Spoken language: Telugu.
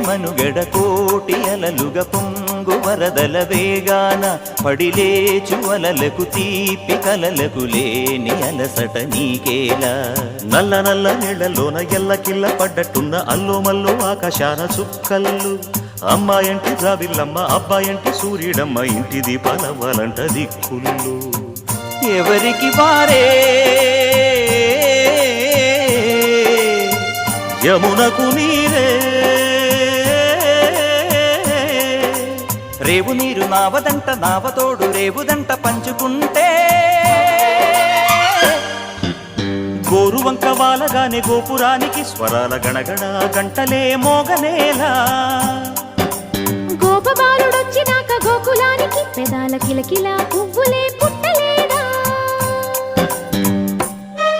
మనుగడ కోటి అలలుగ పొంగు వరదల వేగాన పడిలేచు అలలకు తీపి కలలకు లేని అలసట నీకేలా నల్ల నల్ల నీళ్లలోన ఎల్లకిల్ల పడ్డట్టున్న అల్లో మల్లో ఆకాశాన చుక్కల్లు అమ్మాయంటి జాబిల్లమ్మ అబ్బాయంటి సూర్యుడమ్మ ఇంటి దీపాలవ్వాలంట దిక్కుళ్ళు ఎవరికి వారే యమునకు నీరే రేవు నీరు నావదంట నావతోడు రేవుదంట పంచుకుంటే గోరువంక వాలగానే గోపురానికి స్వరాల గణగణ గంటలే మోగనేలా గోపబాలుడొచ్చినాక గోకులానికి పెదాల కిలకిలా పువ్వులే